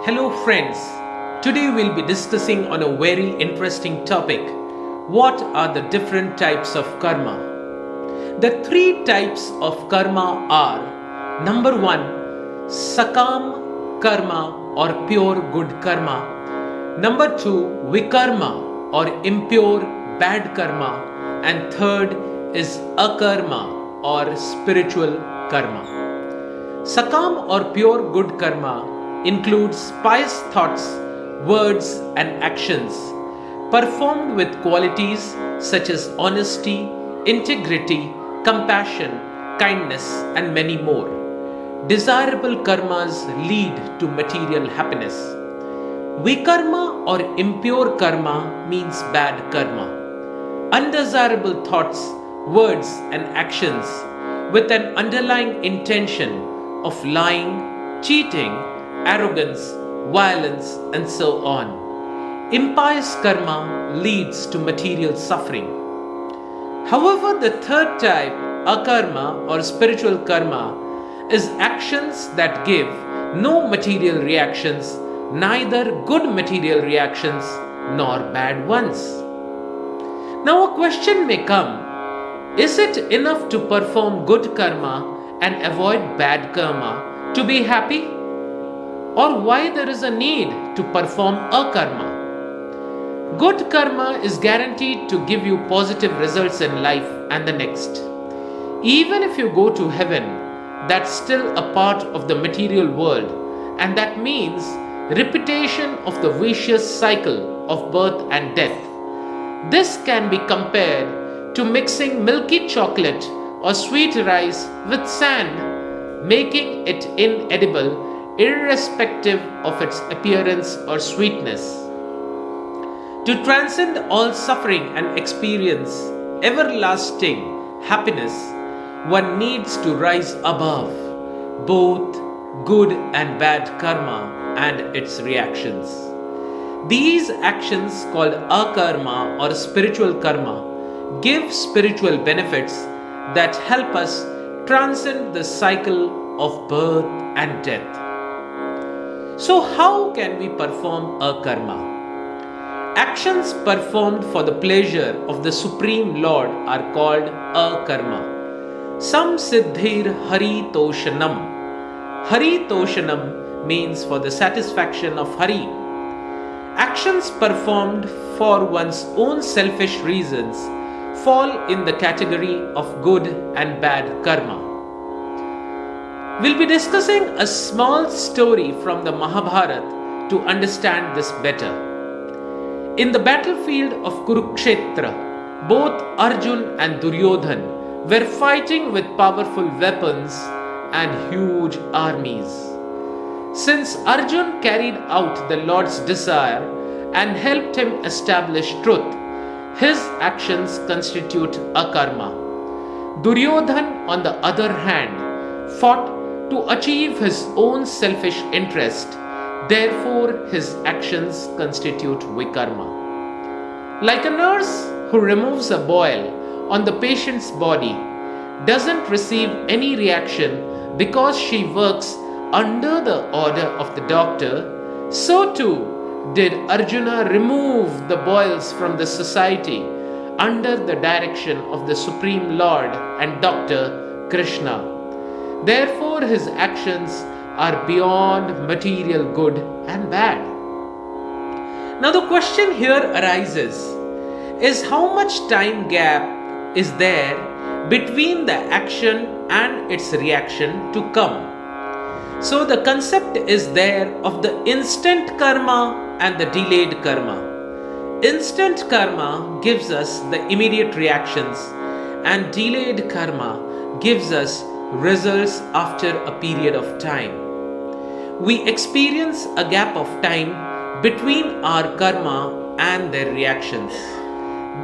Hello friends, today we'll be discussing on a very interesting topic. What are the different types of karma? The three types of karma are: number 1, sakam karma or pure good karma. Number 2, vikarma or impure bad karma. And third is akarma or spiritual karma. Sakam or pure good karma includes pious thoughts, words, and actions performed with qualities such as honesty, integrity, compassion, kindness, and many more. Desirable karmas lead to material happiness. Vikarma or impure karma means bad karma. Undesirable thoughts, words, and actions with an underlying intention of lying, cheating, arrogance, violence, and so on. Impious karma leads to material suffering. However, the third type, akarma or spiritual karma, is actions that give no material reactions, neither good material reactions nor bad ones. Now a question may come: is it enough to perform good karma and avoid bad karma to be happy? Or why there is a need to perform akarma? Good karma is guaranteed to give you positive results in life and the next. Even if you go to heaven, that's still a part of the material world, and that means repetition of the vicious cycle of birth and death. This can be compared to mixing milky chocolate or sweet rice with sand, making it inedible irrespective of its appearance or sweetness. To transcend all suffering and experience everlasting happiness, one needs to rise above both good and bad karma and its reactions. These actions, called akarma or spiritual karma, give spiritual benefits that help us transcend the cycle of birth and death. So how can we perform akarma? Actions performed for the pleasure of the Supreme Lord are called akarma. Sam siddhir hari toshanam. Hari toshanam means for the satisfaction of Hari. Actions performed for one's own selfish reasons fall in the category of good and bad karma. We'll be discussing a small story from the Mahabharata to understand this better. In the battlefield of Kurukshetra, both Arjun and Duryodhan were fighting with powerful weapons and huge armies. Since Arjun carried out the Lord's desire and helped him establish truth, his actions constitute akarma. Duryodhan, on the other hand, fought to achieve his own selfish interest. Therefore, his actions constitute vikarma. Like a nurse who removes a boil on the patient's body doesn't receive any reaction because she works under the order of the doctor, so too did Arjuna remove the boils from the society under the direction of the Supreme Lord and Doctor Krishna. Therefore, his actions are beyond material good and bad. Now the question here arises is how much time gap is there between the action and its reaction to come. So the concept is there of the instant karma and the delayed karma. Instant karma gives us the immediate reactions, and delayed karma gives us results after a period of time. We experience a gap of time between our karma and their reactions.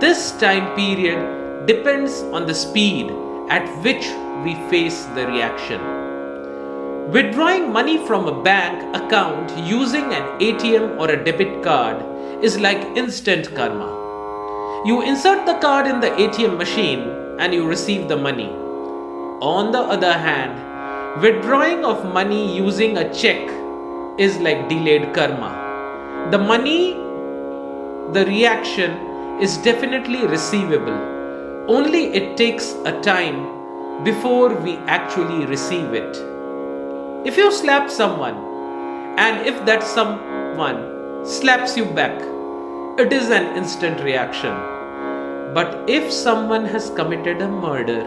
This time period depends on the speed at which we face the reaction. Withdrawing money from a bank account using an ATM or a debit card is like instant karma. You insert the card in the ATM machine and you receive the money. On the other hand, withdrawing of money using a check is like delayed karma. The money, the reaction is definitely receivable. Only it takes a time before we actually receive it. If you slap someone and if that someone slaps you back, it is an instant reaction. But if someone has committed a murder,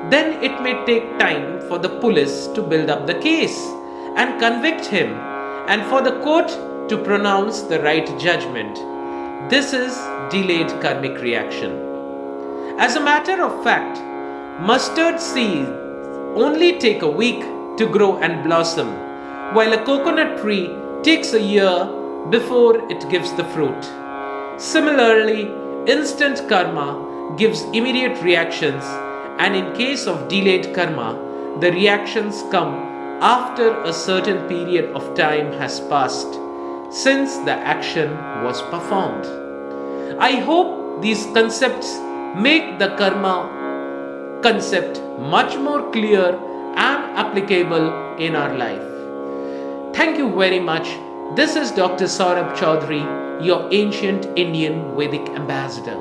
then it may take time for the police to build up the case and convict him, and for the court to pronounce the right judgment. This is delayed karmic reaction. As a matter of fact, mustard seeds only take a week to grow and blossom, while a coconut tree takes a year before it gives the fruit. Similarly, instant karma gives immediate reactions, and in case of delayed karma, the reactions come after a certain period of time has passed since the action was performed. I hope these concepts make the karma concept much more clear and applicable in our life. Thank you very much. This is Dr. Saurabh Chaudhary, your ancient Indian Vedic ambassador.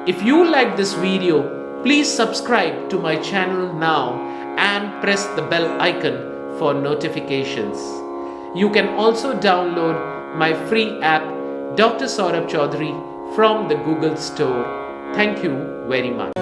If you like this video, please subscribe to my channel now and press the bell icon for notifications. You can also download my free app Dr. Saurabh Chaudhary from the Google Store. Thank you very much.